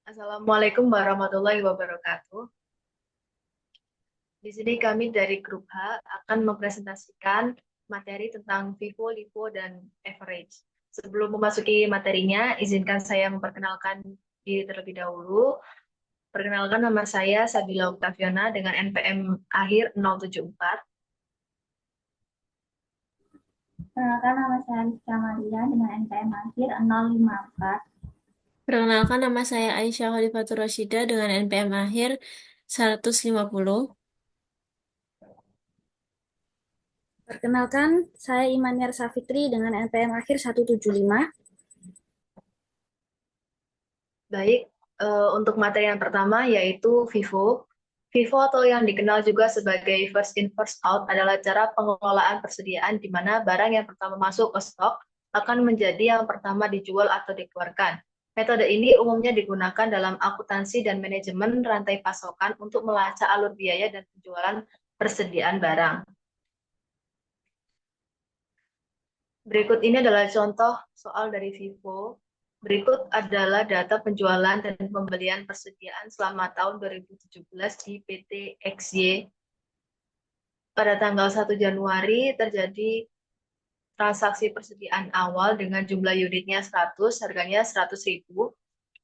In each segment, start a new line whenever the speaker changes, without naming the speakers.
Assalamualaikum warahmatullahi wabarakatuh. Di sini kami dari Grup H akan mempresentasikan materi tentang FIFO, LIFO, dan average. Sebelum memasuki materinya, izinkan saya memperkenalkan diri terlebih dahulu. Perkenalkan, nama saya Sabila Oktaviana dengan NPM akhir 074.
Perkenalkan nama saya Rizka Maria dengan NPM akhir 054.
Perkenalkan, nama saya Aisyah Khalifatur Rasyida dengan NPM akhir 150.
Perkenalkan, saya Imaniar Safitri dengan NPM akhir 175.
Baik, untuk materi yang pertama yaitu FIFO. FIFO atau yang dikenal juga sebagai first in first out adalah cara pengelolaan persediaan di mana barang yang pertama masuk ke stok akan menjadi yang pertama dijual atau dikeluarkan. Metode ini umumnya digunakan dalam akuntansi dan manajemen rantai pasokan untuk melacak alur biaya dan penjualan persediaan barang. Berikut ini adalah contoh soal dari Vivo. Berikut adalah data penjualan dan pembelian persediaan selama tahun 2017 di PT XY. Pada tanggal 1 Januari terjadi transaksi persediaan awal dengan jumlah unitnya 100, harganya 100.000.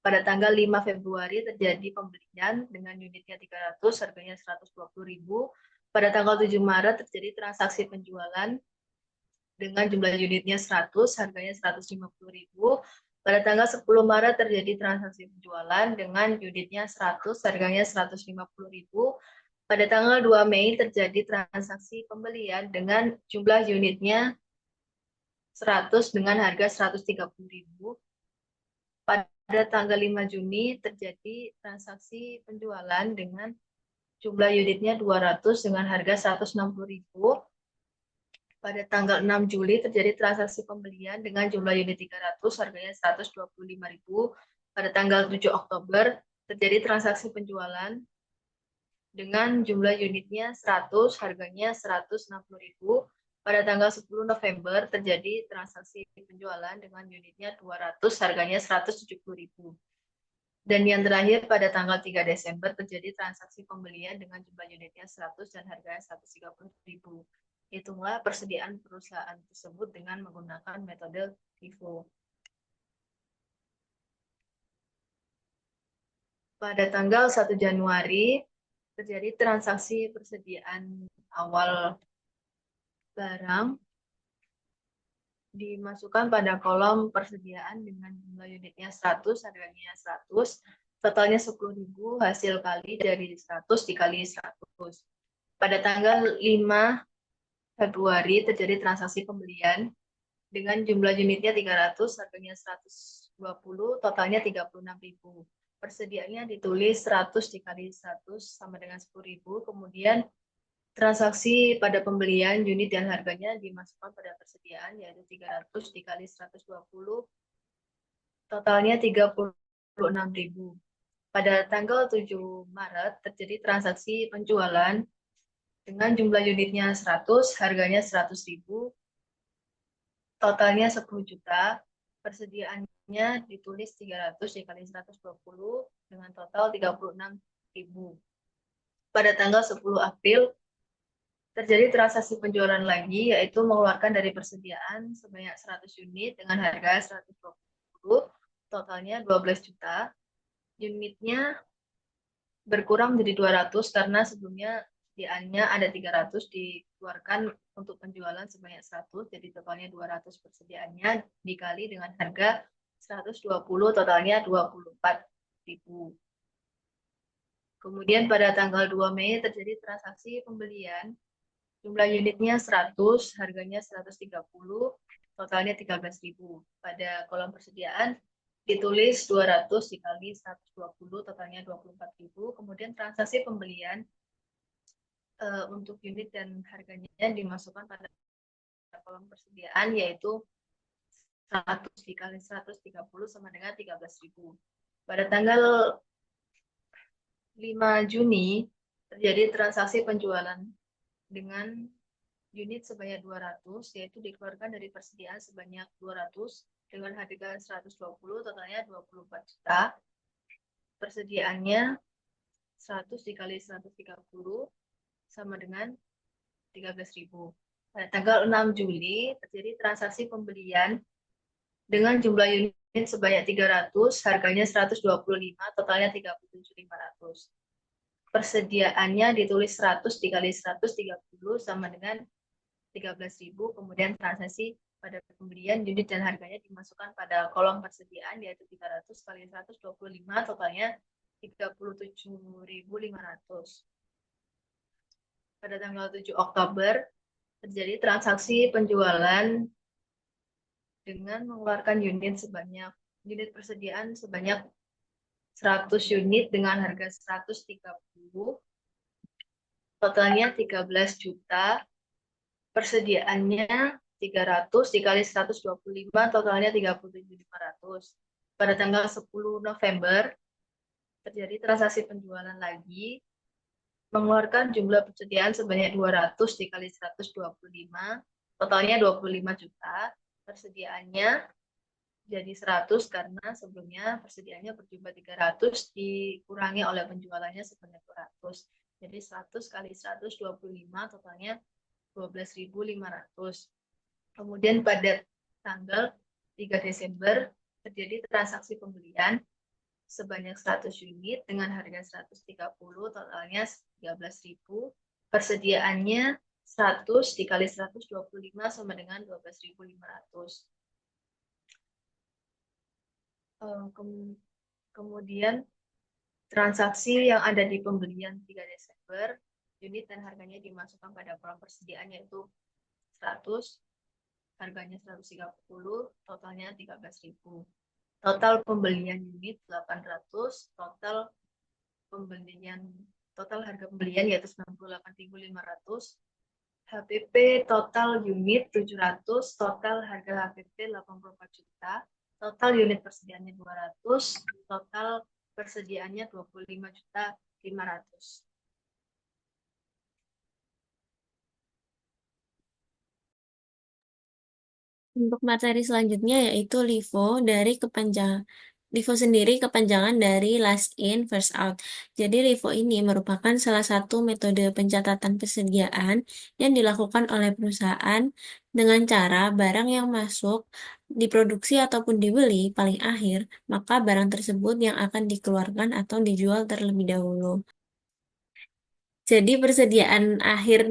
Pada tanggal 5 Februari terjadi pembelian dengan unitnya 300, harganya 120.000. Pada tanggal 7 Maret terjadi transaksi penjualan dengan jumlah unitnya 100, harganya 150.000. Pada tanggal 10 Maret terjadi transaksi penjualan dengan unitnya 100, harganya 150.000. Pada tanggal 2 Mei terjadi transaksi pembelian dengan jumlah unitnya 100 dengan harga 130.000. Pada tanggal 5 Juni terjadi transaksi penjualan dengan jumlah unitnya 200 dengan harga 160.000. Pada tanggal 6 Juli terjadi transaksi pembelian dengan jumlah unit 300, harganya 125.000. Pada tanggal 7 Oktober terjadi transaksi penjualan dengan jumlah unitnya 100, harganya 160.000. Pada tanggal 10 November terjadi transaksi penjualan dengan unitnya 200, harganya 170.000. Dan yang terakhir pada tanggal 3 Desember terjadi transaksi pembelian dengan jumlah unitnya 100 dan harganya 130.000. Hitunglah persediaan perusahaan tersebut dengan menggunakan metode FIFO. Pada tanggal 1 Januari terjadi transaksi persediaan awal barang dimasukkan pada kolom persediaan dengan jumlah unitnya 100, harganya 100, totalnya 10.000, hasil kali dari 100 dikali 100. Pada tanggal 5 Februari terjadi transaksi pembelian dengan jumlah unitnya 300, harganya 120, totalnya 36.000. Persediaannya ditulis 100 dikali 100 sama dengan 10.000, kemudian transaksi pada pembelian unit dan harganya dimasukkan pada persediaan yaitu 300 dikali 120, totalnya 36.000. Pada tanggal 7 Maret terjadi transaksi penjualan dengan jumlah unitnya 100, harganya 100.000, totalnya 10 juta. Persediaannya ditulis 300 dikali 120 dengan total 36.000. Pada tanggal 10 April terjadi transaksi penjualan lagi, yaitu mengeluarkan dari persediaan sebanyak 100 unit dengan harga 120, totalnya 12 juta. Unitnya berkurang menjadi 200 karena sebelumnya persediaannya ada 300 dikeluarkan untuk penjualan sebanyak 100, jadi totalnya 200 persediaannya dikali dengan harga 120, totalnya 24.000. Kemudian pada tanggal 2 Mei terjadi transaksi pembelian. Jumlah unitnya 100, harganya 130, totalnya 13.000. Pada kolom persediaan ditulis 200 dikali 120, totalnya 24.000. Kemudian transaksi pembelian untuk unit dan harganya dimasukkan pada kolom persediaan yaitu 100 dikali 130 sama dengan 13.000. Pada tanggal 5 Juni terjadi transaksi penjualan dengan unit sebanyak 200, yaitu dikeluarkan dari persediaan sebanyak 200 dengan harga 120, totalnya 24 juta. persediaannya 100 dikali 130 sama dengan 13.000. Pada tanggal 6 Juli terjadi transaksi pembelian dengan jumlah unit sebanyak 300, harganya 125, totalnya 37.500. Persediaannya ditulis 100 dikali 130 sama dengan 13.000, kemudian transaksi pada pembelian unit dan harganya dimasukkan pada kolom persediaan, yaitu 300 kali 125, totalnya 37.500. Pada tanggal 7 Oktober terjadi transaksi penjualan dengan mengeluarkan unit persediaan sebanyak 100 unit dengan harga 130, totalnya 13 juta, persediaannya 300 dikali 125, totalnya 37.500. Pada tanggal 10 November terjadi transaksi penjualan lagi, mengeluarkan jumlah persediaan sebanyak 200 dikali 125, totalnya 25 juta, persediaannya jadi 100 karena sebelumnya persediaannya berjumlah 300 dikurangi oleh penjualannya sebanyak 200. Jadi 100 kali 125 totalnya 12.500. Kemudian pada tanggal 3 Desember terjadi transaksi pembelian sebanyak 100 unit dengan harga 130, totalnya 13.000. Persediaannya 100 dikali 125 sama dengan 12.500. Kemudian transaksi yang ada di pembelian 3 Desember, unit dan harganya dimasukkan pada kolom persediaan, yaitu 100, harganya 130, totalnya 13.000. Total pembelian unit 800, total harga pembelian yaitu 98.500. HPP total unit 700, total harga HPP 84 juta. Total unit persediaannya 200, total persediaannya 25.500.000.
Untuk materi selanjutnya yaitu LIFO sendiri kepanjangan dari last in first out. Jadi LIFO ini merupakan salah satu metode pencatatan persediaan yang dilakukan oleh perusahaan dengan cara barang yang masuk diproduksi ataupun dibeli paling akhir, maka barang tersebut yang akan dikeluarkan atau dijual terlebih dahulu. Jadi persediaan akhir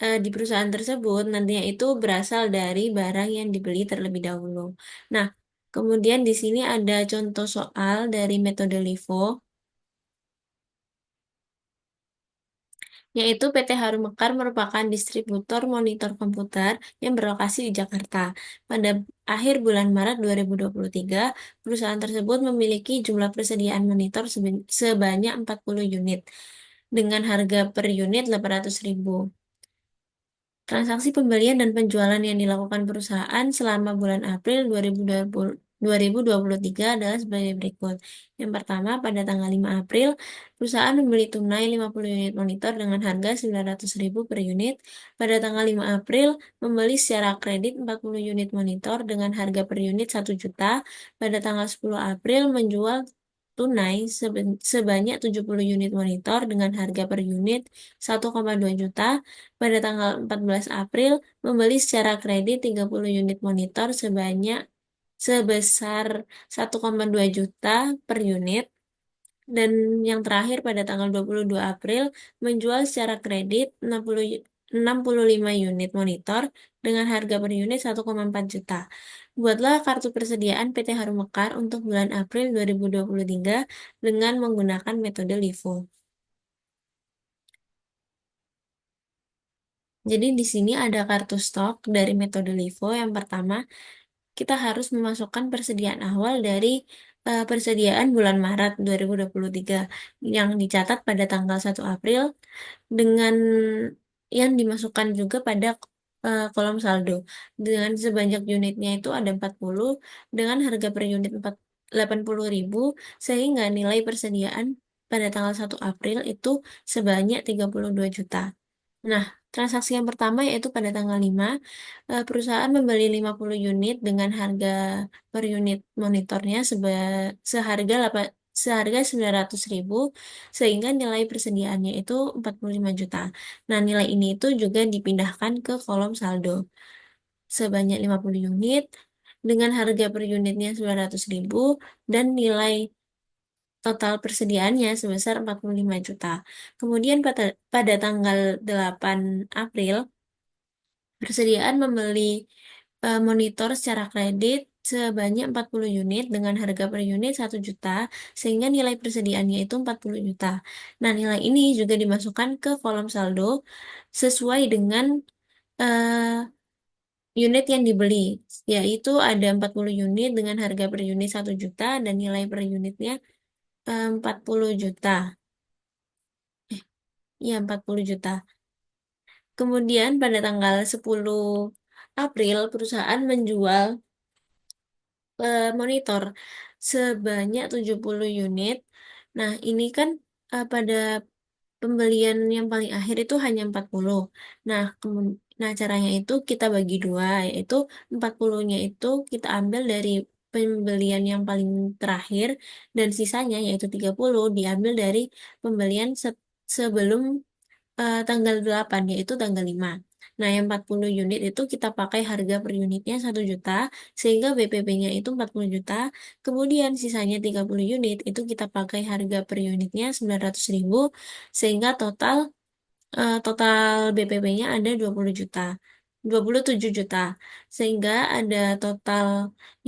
di perusahaan tersebut nantinya itu berasal dari barang yang dibeli terlebih dahulu. Nah, kemudian di sini ada contoh soal dari metode LIFO, yaitu PT Harum Mekar merupakan distributor monitor komputer yang berlokasi di Jakarta. Pada akhir bulan Maret 2023, perusahaan tersebut memiliki jumlah persediaan monitor sebanyak 40 unit dengan harga per unit 800.000. Transaksi pembelian dan penjualan yang dilakukan perusahaan selama bulan April 2023 adalah sebagai berikut. Yang pertama, pada tanggal 5 April, perusahaan membeli tunai 50 unit monitor dengan harga 900.000 per unit. Pada tanggal 5 April, membeli secara kredit 40 unit monitor dengan harga per unit 1 juta. Pada tanggal 10 April, menjual tunai sebanyak 70 unit monitor dengan harga per unit 1,2 juta. Pada tanggal 14 April, membeli secara kredit 30 unit monitor sebesar 1,2 juta per unit. Dan yang terakhir pada tanggal 22 April, menjual secara kredit 65 unit monitor dengan harga per unit 1,4 juta. Buatlah kartu persediaan PT Harum Mekar untuk bulan April 2023 dengan menggunakan metode LIFO. Jadi di sini ada kartu stok dari metode LIFO. Yang pertama, kita harus memasukkan persediaan awal dari persediaan bulan Maret 2023 yang dicatat pada tanggal 1 April dengan yang dimasukkan juga pada kolom saldo. Dengan sebanyak unitnya itu ada 40 dengan harga per unit 80.000 sehingga nilai persediaan pada tanggal 1 April itu sebanyak 32 juta. Nah, Transaksi yang pertama yaitu pada tanggal 5, perusahaan membeli 50 unit dengan harga per unit monitornya seharga 900.000, sehingga nilai persediaannya itu 45 juta. Nah, nilai ini itu juga dipindahkan ke kolom saldo sebanyak 50 unit dengan harga per unitnya 900.000 dan nilai total persediaannya sebesar 45 juta. Kemudian pada tanggal 8 April, persediaan membeli monitor secara kredit sebanyak 40 unit dengan harga per unit 1 juta, sehingga nilai persediaannya itu 40 juta. Nah, nilai ini juga dimasukkan ke kolom saldo sesuai dengan unit yang dibeli, yaitu ada 40 unit dengan harga per unit 1 juta dan nilai per unitnya 40 juta. Ya, 40 juta. Kemudian pada tanggal 10 April, perusahaan menjual monitor sebanyak 70 unit. Nah, ini kan pada pembelian yang paling akhir itu hanya 40. Nah, caranya itu kita bagi dua, yaitu 40-nya itu kita ambil dari pembelian yang paling terakhir dan sisanya yaitu 30 diambil dari pembelian sebelum tanggal 8 yaitu tanggal 5. Nah, yang 40 unit itu kita pakai harga per unitnya 1 juta sehingga BPP-nya itu 40 juta. Kemudian sisanya 30 unit itu kita pakai harga per unitnya 900.000 sehingga total BPP-nya ada 20 juta. 27 juta. Sehingga ada total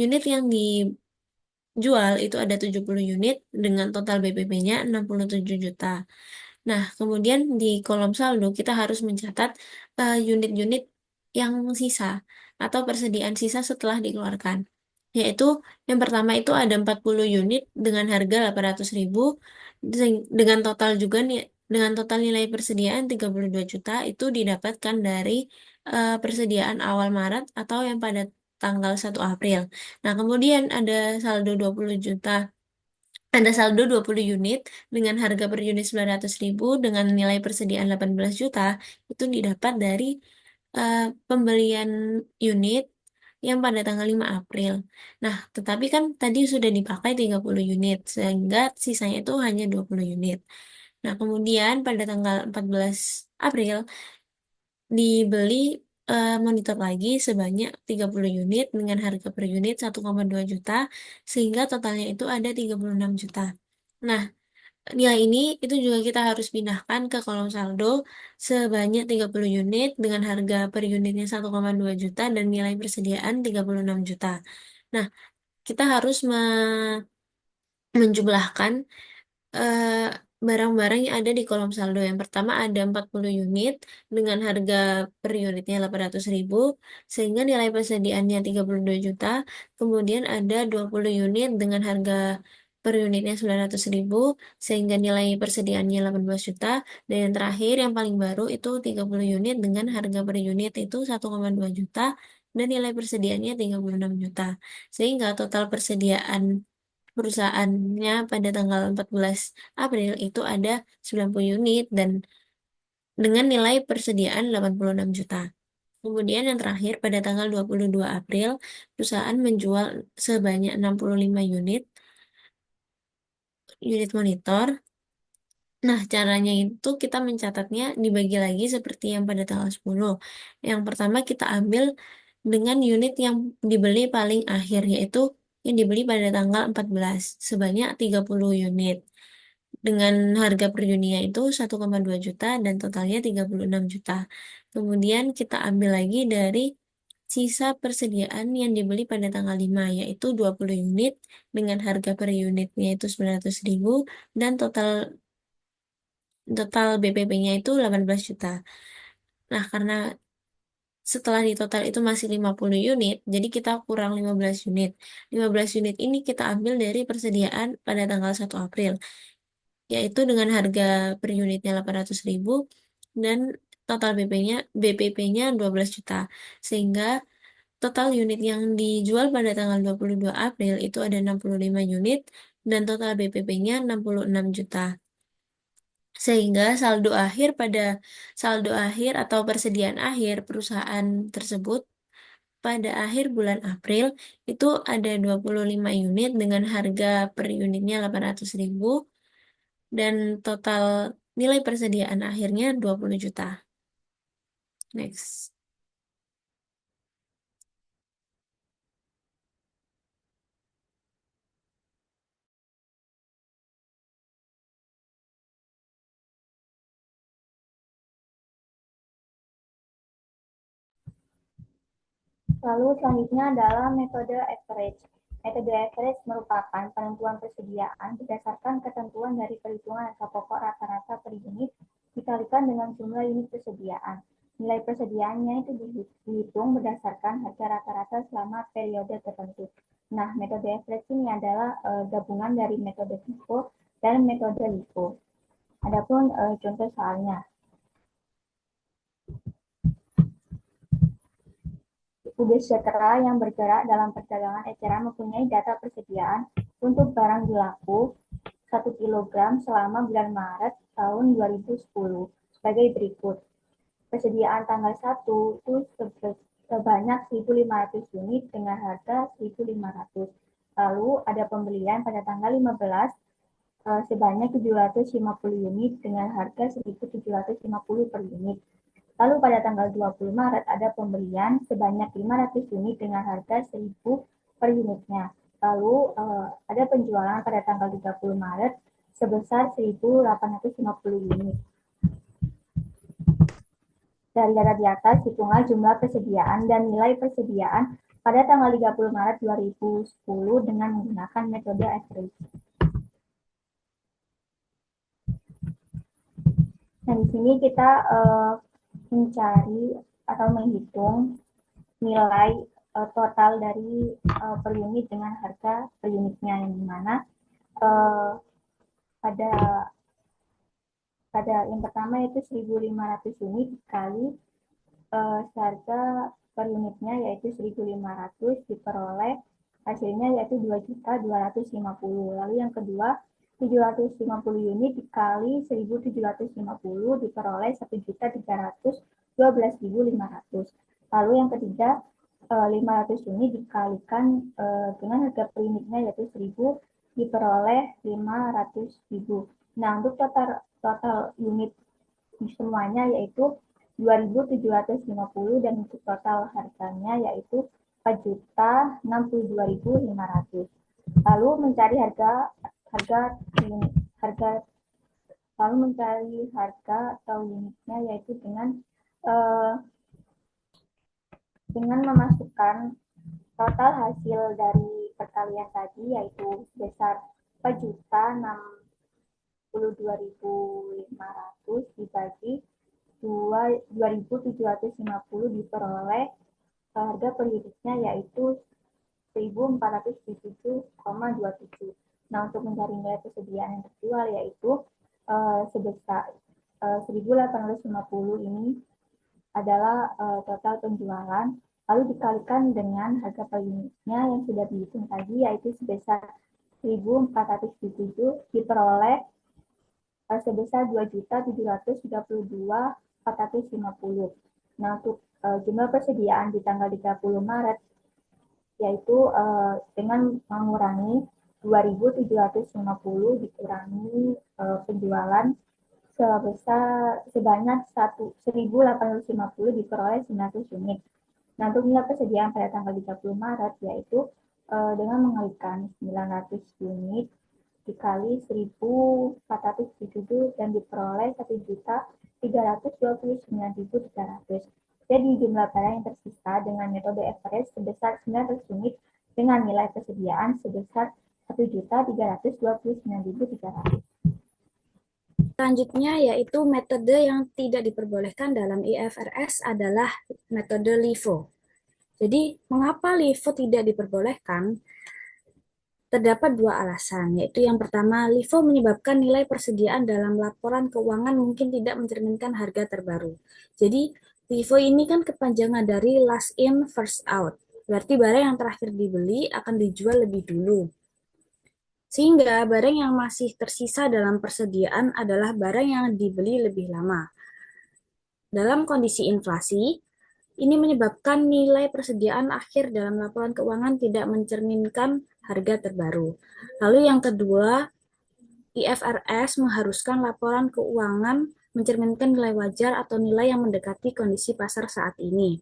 unit yang dijual itu ada 70 unit dengan total BPP-nya 67 juta. Nah, kemudian di kolom saldo kita harus mencatat unit-unit yang sisa atau persediaan sisa setelah dikeluarkan. Yaitu yang pertama itu ada 40 unit dengan harga 800.000 dengan total nilai persediaan 32 juta itu didapatkan dari persediaan awal Maret atau yang pada tanggal 1 April. Nah, kemudian ada saldo 20 unit dengan harga per unit 900.000 dengan nilai persediaan 18 juta itu didapat dari pembelian unit yang pada tanggal 5 April. Nah, tetapi kan tadi sudah dipakai 30 unit sehingga sisanya itu hanya 20 unit. Nah, kemudian pada tanggal 14 April dibeli monitor lagi sebanyak 30 unit dengan harga per unit 1,2 juta sehingga totalnya itu ada 36 juta. Nah, nilai ini itu juga kita harus pindahkan ke kolom saldo sebanyak 30 unit dengan harga per unitnya 1,2 juta dan nilai persediaan 36 juta. Nah, kita harus menjumlahkan eh, barang-barang yang ada di kolom saldo. Yang pertama ada 40 unit dengan harga per unitnya 800.000 sehingga nilai persediaannya 32 juta. Kemudian ada 20 unit dengan harga per unitnya 900.000 sehingga nilai persediaannya 18 juta. Dan yang terakhir yang paling baru itu 30 unit dengan harga per unit itu 1,2 juta dan nilai persediaannya 36 juta. Sehingga total persediaan perusahaannya pada tanggal 14 April itu ada 90 unit dan dengan nilai persediaan 86 juta. Kemudian yang terakhir pada tanggal 22 April perusahaan menjual sebanyak 65 unit monitor. Nah, caranya itu kita mencatatnya dibagi lagi seperti yang pada tanggal 10. Yang pertama kita ambil dengan unit yang dibeli paling akhir yaitu yang dibeli pada tanggal 14 sebanyak 30 unit. Dengan harga per unitnya itu 1,2 juta dan totalnya 36 juta. Kemudian kita ambil lagi dari sisa persediaan yang dibeli pada tanggal 5, yaitu 20 unit dengan harga per unitnya itu 900.000 dan total BPP-nya itu 18 juta. Nah, karena setelah di total itu masih 50 unit, jadi kita kurang 15 unit. 15 unit ini kita ambil dari persediaan pada tanggal 1 April. Yaitu dengan harga per unitnya 800.000 dan total BPP-nya 12 juta. Sehingga total unit yang dijual pada tanggal 22 April itu ada 65 unit dan total BPP-nya 66 juta. Sehingga saldo akhir atau persediaan akhir perusahaan tersebut pada akhir bulan April itu ada 25 unit dengan harga per unitnya 800.000 dan total nilai persediaan akhirnya 20 juta. Next.
Lalu selanjutnya adalah metode average. Metode average merupakan penentuan persediaan berdasarkan ketentuan dari perhitungan asal pokok rata-rata per unit dikalikan dengan jumlah unit persediaan. Nilai persediaannya itu dihitung berdasarkan harga rata-rata selama periode tertentu. Nah, metode average ini adalah gabungan dari metode FIFO dan metode LIFO. Adapun contoh soalnya. Udah sejahtera yang bergerak dalam perdagangan eceran mempunyai data persediaan untuk barang berlaku 1 kg selama bulan Maret tahun 2010 sebagai berikut. Persediaan tanggal 1 itu sebanyak 1.500 unit dengan harga 1.500. Lalu ada pembelian pada tanggal 15 sebanyak 750 unit dengan harga 1.750 per unit. Lalu pada tanggal 20 Maret ada pembelian sebanyak 500 unit dengan harga 1.000 per unitnya. Lalu ada penjualan pada tanggal 30 Maret sebesar 1.850 unit. Dari data di atas, hitunglah jumlah persediaan dan nilai persediaan pada tanggal 30 Maret 2010 dengan menggunakan metode average. Nah, di sini kita mencari atau menghitung nilai total dari per unit dengan harga per unitnya, yang dimana pada yang pertama itu 1.500 unit dikali harga per unitnya yaitu 1.500 diperoleh hasilnya yaitu 2.250. Lalu yang kedua 750 unit dikali 1.750 diperoleh 1.312.500. Lalu yang ketiga 500 unit dikalikan dengan harga per unitnya yaitu 1.000 diperoleh 500.000. Nah, untuk total unit semuanya yaitu 2.750 dan untuk total harganya yaitu 4.062.500. Lalu mencari harga atau unitnya yaitu dengan memasukkan total hasil dari perkalian tadi yaitu sebesar 4.062.500 dibagi 2.750 diperoleh harga per unitnya yaitu 1.477,27. Nah, untuk mencari nilai persediaan yang terjual yaitu sebesar 1.850 ini adalah total penjualan, lalu dikalikan dengan harga per unitnya yang sudah dihitung tadi yaitu sebesar 1.477 diperoleh sebesar 2.732.450. Nah, untuk jumlah persediaan di tanggal 30 Maret yaitu dengan mengurangi 2.750 dikurangi penjualan sebanyak 1.850 diperoleh 900 unit. Nah, untuk nilai persediaan pada tanggal 30 Maret yaitu dengan mengalikan 900 unit dikali 1.477 dan diperoleh 1.329.300. Jadi jumlah barang yang tersisa dengan metode average sebesar 900 unit dengan nilai persediaan sebesar 1.329.300.
Selanjutnya yaitu metode yang tidak diperbolehkan dalam IFRS adalah metode LIFO. Jadi mengapa LIFO tidak diperbolehkan? Terdapat dua alasan, yaitu yang pertama, LIFO menyebabkan nilai persediaan dalam laporan keuangan mungkin tidak mencerminkan harga terbaru. Jadi LIFO ini kan kepanjangan dari last in, first out. Berarti barang yang terakhir dibeli akan dijual lebih dulu. Sehingga barang yang masih tersisa dalam persediaan adalah barang yang dibeli lebih lama. Dalam kondisi inflasi, ini menyebabkan nilai persediaan akhir dalam laporan keuangan tidak mencerminkan harga terbaru. Lalu yang kedua, IFRS mengharuskan laporan keuangan mencerminkan nilai wajar atau nilai yang mendekati kondisi pasar saat ini.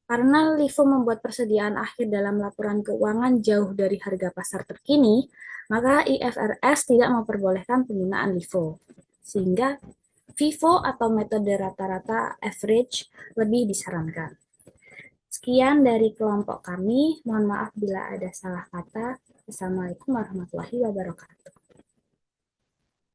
Karena LIFO membuat persediaan akhir dalam laporan keuangan jauh dari harga pasar terkini, maka IFRS tidak memperbolehkan penggunaan LIFO. Sehingga FIFO atau metode rata-rata average lebih disarankan. Sekian dari kelompok kami. Mohon maaf bila ada salah kata. Assalamualaikum warahmatullahi wabarakatuh.